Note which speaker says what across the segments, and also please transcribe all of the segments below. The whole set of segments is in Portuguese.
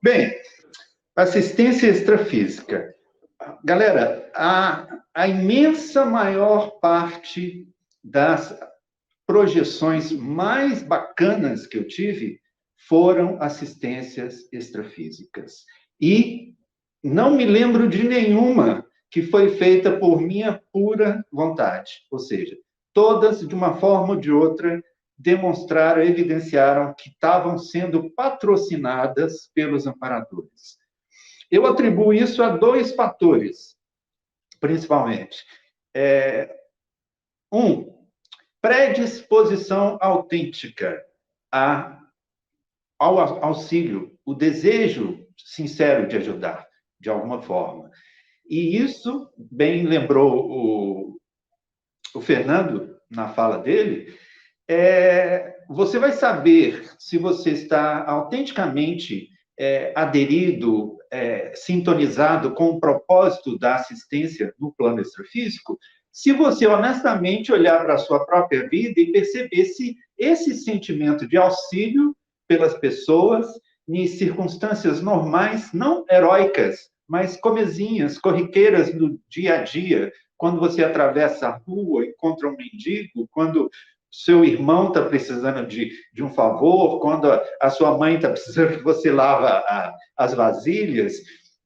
Speaker 1: Bem, assistência extrafísica. Galera, a imensa maior parte das projeções mais bacanas que eu tive foram assistências extrafísicas. E não me lembro de nenhuma que foi feita por minha pura vontade. Ou seja, todas, de uma forma ou de outra, demonstraram, evidenciaram que estavam sendo patrocinadas pelos amparadores. Eu atribuo isso a dois fatores, principalmente. Predisposição autêntica ao auxílio, o desejo sincero de ajudar, de alguma forma. E isso, bem lembrou o Fernando, na fala dele, você vai saber se você está autenticamente aderido, sintonizado com o propósito da assistência no plano extrafísico, se você honestamente olhar para a sua própria vida e perceber se esse sentimento de auxílio pelas pessoas, em circunstâncias normais, não heróicas, mas comezinhas, corriqueiras no dia a dia, quando você atravessa a rua, encontra um mendigo, quando seu irmão está precisando de um favor, quando a sua mãe está precisando que você lava as vasilhas,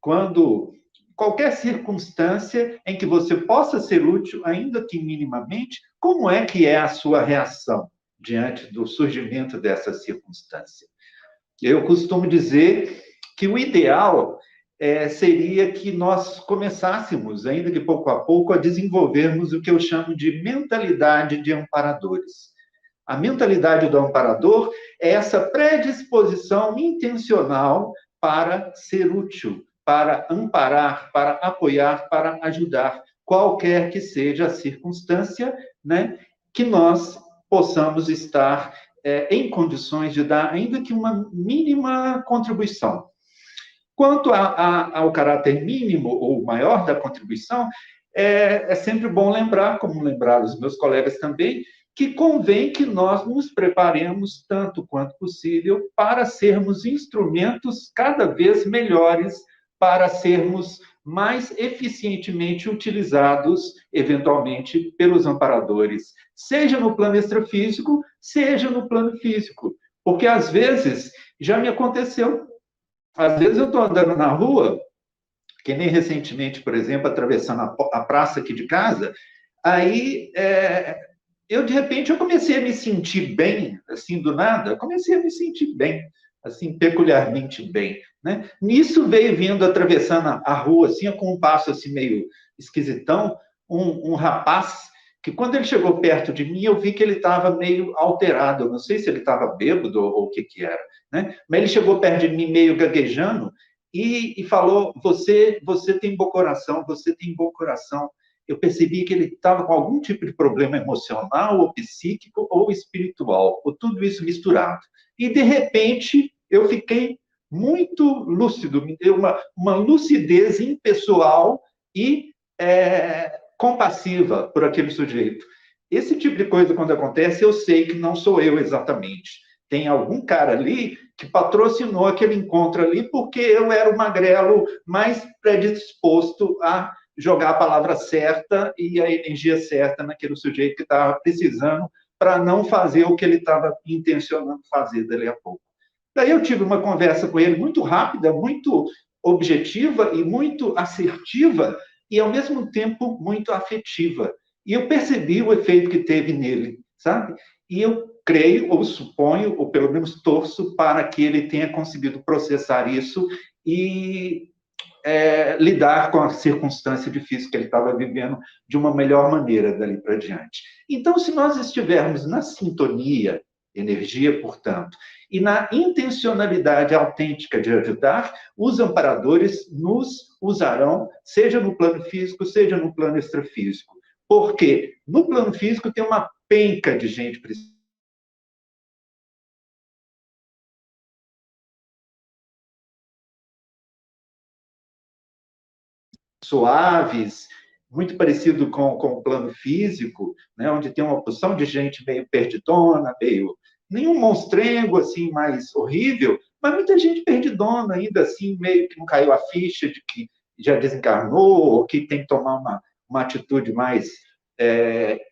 Speaker 1: quando qualquer circunstância em que você possa ser útil, ainda que minimamente, como é que é a sua reação diante do surgimento dessa circunstância? Eu costumo dizer que o ideal seria que nós começássemos, ainda que pouco a pouco, a desenvolvermos o que eu chamo de mentalidade de amparadores. A mentalidade do amparador é essa predisposição intencional para ser útil, para amparar, para apoiar, para ajudar, qualquer que seja a circunstância, né, que nós possamos estar em condições de dar, ainda que uma mínima contribuição. Quanto ao caráter mínimo ou maior da contribuição, é sempre bom lembrar, como lembraram os meus colegas também, que convém que nós nos preparemos tanto quanto possível para sermos instrumentos cada vez melhores, para sermos mais eficientemente utilizados, eventualmente, pelos amparadores, seja no plano extrafísico, seja no plano físico. Porque, às vezes, já me aconteceu. Às vezes eu estou andando na rua, que nem recentemente, por exemplo, atravessando a praça aqui de casa, aí eu, de repente, eu comecei a me sentir bem, assim, do nada, comecei a me sentir bem, assim, peculiarmente bem, né? Nisso veio vindo, atravessando a rua, assim, com um passo, assim, meio esquisitão, um rapaz, que quando ele chegou perto de mim, eu vi que ele estava meio alterado, eu não sei se ele estava bêbado ou o que era, né? Mas ele chegou perto de mim meio gaguejando e falou, você tem bom coração, você tem bom coração. Eu percebi que ele estava com algum tipo de problema emocional, ou psíquico, ou espiritual, ou tudo isso misturado. E, de repente, eu fiquei muito lúcido, me deu uma lucidez impessoal e compassiva por aquele sujeito. Esse tipo de coisa, quando acontece, eu sei que não sou eu exatamente. Tem algum cara ali que patrocinou aquele encontro ali porque eu era o magrelo mais predisposto a jogar a palavra certa e a energia certa naquele sujeito que estava precisando para não fazer o que ele estava intencionando fazer dali a pouco. Daí eu tive uma conversa com ele muito rápida, muito objetiva e muito assertiva e, ao mesmo tempo, muito afetiva. E eu percebi o efeito que teve nele, sabe? E eu creio, ou suponho, ou pelo menos torço, para que ele tenha conseguido processar isso e lidar com a circunstância difícil que ele estava vivendo de uma melhor maneira dali para diante. Então, se nós estivermos na sintonia, energia, portanto, e na intencionalidade autêntica de ajudar, os amparadores nos usarão, seja no plano físico, seja no plano extrafísico. Porque no plano físico tem uma penca de gente precisando. Suaves, muito parecido com o plano físico, né, onde tem uma porção de gente meio perdidona, meio nenhum monstrengo assim mais horrível, mas muita gente perdidona ainda, assim, meio que não caiu a ficha de que já desencarnou, ou que tem que tomar uma atitude mais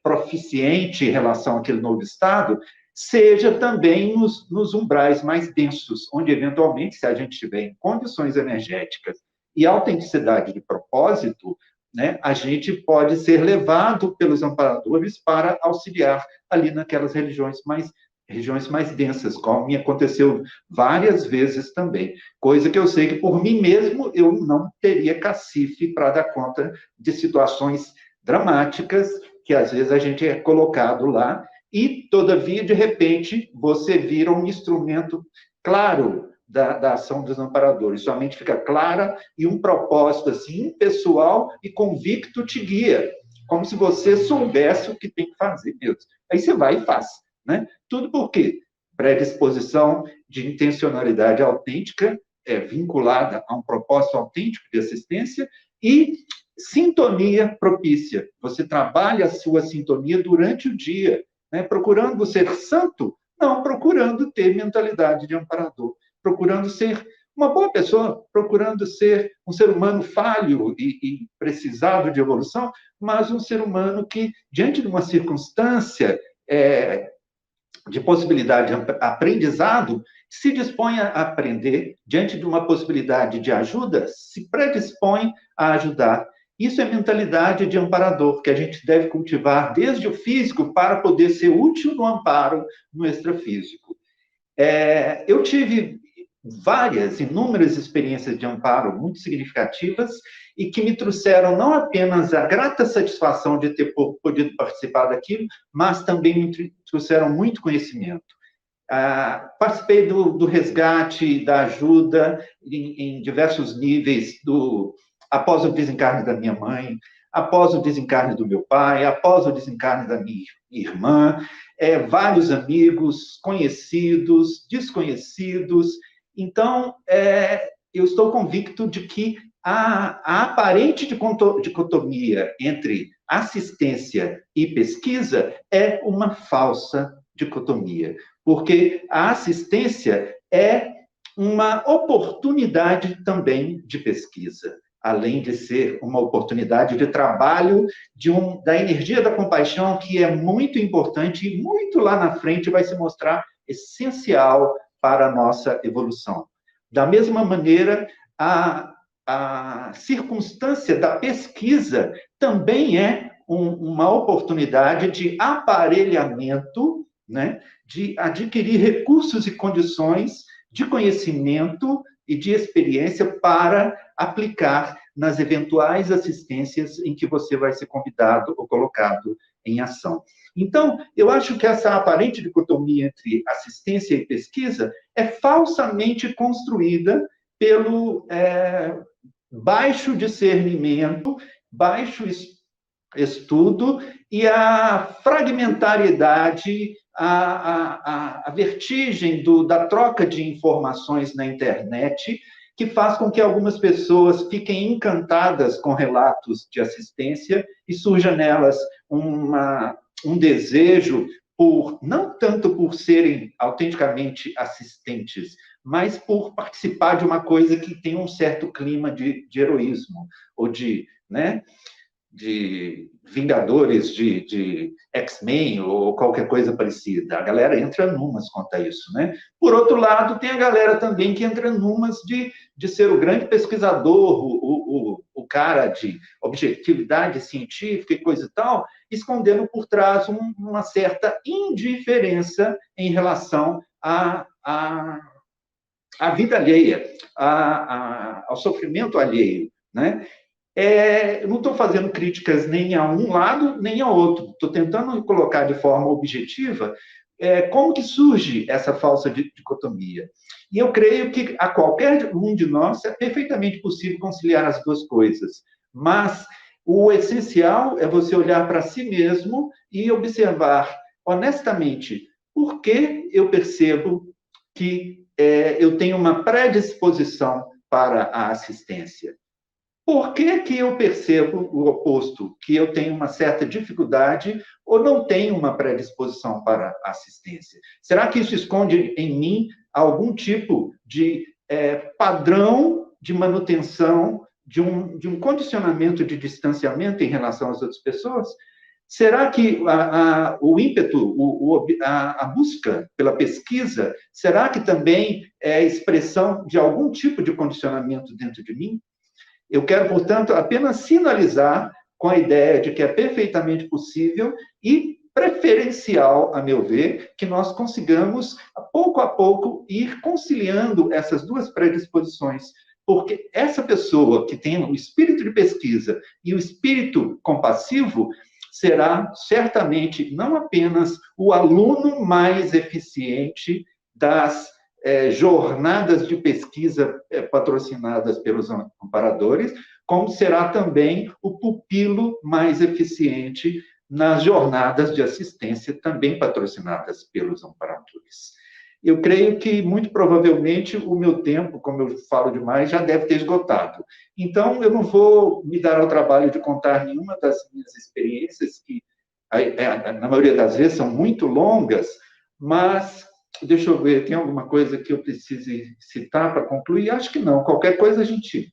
Speaker 1: proficiente em relação àquele novo estado, seja também nos umbrais mais densos, onde, eventualmente, se a gente estiver em condições energéticas e autenticidade de propósito, né, a gente pode ser levado pelos amparadores para auxiliar ali naquelas regiões mais densas, como me aconteceu várias vezes também. Coisa que eu sei que, por mim mesmo, eu não teria cacife para dar conta de situações dramáticas que, às vezes, a gente é colocado lá e, todavia, de repente, você vira um instrumento claro da ação dos amparadores. Sua mente fica clara e um propósito assim, pessoal e convicto te guia, como se você soubesse o que tem que fazer mesmo. Aí você vai e faz. Né? Tudo por quê? Predisposição de intencionalidade autêntica, vinculada a um propósito autêntico de assistência, e sintonia propícia. Você trabalha a sua sintonia durante o dia, né? Procurando ser santo? Não, procurando ter mentalidade de amparador, procurando ser uma boa pessoa, procurando ser um ser humano falho e precisado de evolução, mas um ser humano que, diante de uma circunstância de possibilidade de aprendizado, se dispõe a aprender, diante de uma possibilidade de ajuda, se predispõe a ajudar. Isso é mentalidade de amparador, que a gente deve cultivar desde o físico para poder ser útil no amparo no extrafísico. Eu tive inúmeras experiências de amparo muito significativas e que me trouxeram não apenas a grata satisfação de ter podido participar daquilo, mas também me trouxeram muito conhecimento. Participei do resgate, da ajuda em diversos níveis, após o desencarne da minha mãe, após o desencarne do meu pai, após o desencarne da minha irmã, vários amigos, conhecidos, desconhecidos. Então, eu estou convicto de que a aparente dicotomia entre assistência e pesquisa é uma falsa dicotomia, porque a assistência é uma oportunidade também de pesquisa, além de ser uma oportunidade de trabalho da energia da compaixão, que é muito importante e muito lá na frente vai se mostrar essencial para a nossa evolução. Da mesma maneira, a circunstância da pesquisa também é uma oportunidade de aparelhamento, né, de adquirir recursos e condições de conhecimento e de experiência para aplicar nas eventuais assistências em que você vai ser convidado ou colocado em ação. Então, eu acho que essa aparente dicotomia entre assistência e pesquisa é falsamente construída pelo baixo discernimento, baixo estudo e a fragmentariedade, a vertigem da troca de informações na internet, que faz com que algumas pessoas fiquem encantadas com relatos de assistência e surja nelas um desejo não tanto por serem autenticamente assistentes, mas por participar de uma coisa que tem um certo clima de heroísmo, ou de Vingadores, de X-Men, ou qualquer coisa parecida. A galera entra numas quanto a isso, né? Por outro lado, tem a galera também que entra numas de ser o grande pesquisador, o cara de objetividade científica e coisa e tal, escondendo por trás uma certa indiferença em relação à vida alheia, ao sofrimento alheio, né? Eu não estou fazendo críticas nem a um lado, nem ao outro. Estou tentando colocar de forma objetiva como que surge essa falsa dicotomia. E eu creio que a qualquer um de nós é perfeitamente possível conciliar as duas coisas. Mas o essencial é você olhar para si mesmo e observar honestamente por que eu percebo que eu tenho uma predisposição para a assistência. Por que eu percebo o oposto, que eu tenho uma certa dificuldade ou não tenho uma predisposição para a assistência? Será que isso esconde em mim algum tipo de padrão de manutenção, de um condicionamento de distanciamento em relação às outras pessoas? Será que o ímpeto, a busca pela pesquisa, será que também é expressão de algum tipo de condicionamento dentro de mim? Eu quero, portanto, apenas sinalizar com a ideia de que é perfeitamente possível e preferencial, a meu ver, que nós consigamos, pouco a pouco, ir conciliando essas duas predisposições. Porque essa pessoa que tem o espírito de pesquisa e o espírito compassivo será certamente não apenas o aluno mais eficiente das jornadas de pesquisa patrocinadas pelos amparadores, como será também o pupilo mais eficiente nas jornadas de assistência também patrocinadas pelos amparadores. Eu creio que, muito provavelmente, o meu tempo, como eu falo demais, já deve ter esgotado. Então, eu não vou me dar ao trabalho de contar nenhuma das minhas experiências, que, na maioria das vezes, são muito longas, mas, deixa eu ver, tem alguma coisa que eu precise citar para concluir? Acho que não. Qualquer coisa a gente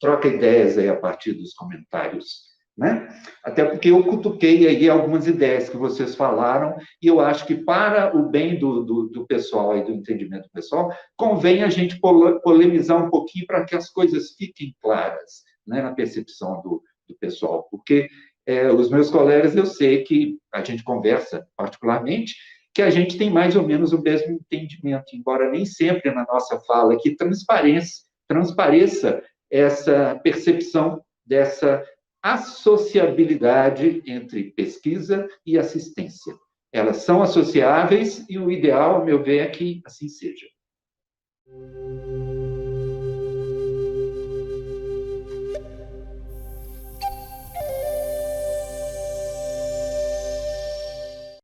Speaker 1: troca ideias aí a partir dos comentários, né? Até porque eu cutuquei aí algumas ideias que vocês falaram, e eu acho que, para o bem do pessoal e do entendimento pessoal, convém a gente polemizar um pouquinho para que as coisas fiquem claras, né, na percepção do pessoal. Porque os meus colegas, eu sei que a gente conversa particularmente, que a gente tem mais ou menos o mesmo entendimento, embora nem sempre na nossa fala aqui transpareça essa percepção dessa associabilidade entre pesquisa e assistência. Elas são associáveis e o ideal, a meu ver, é que assim seja.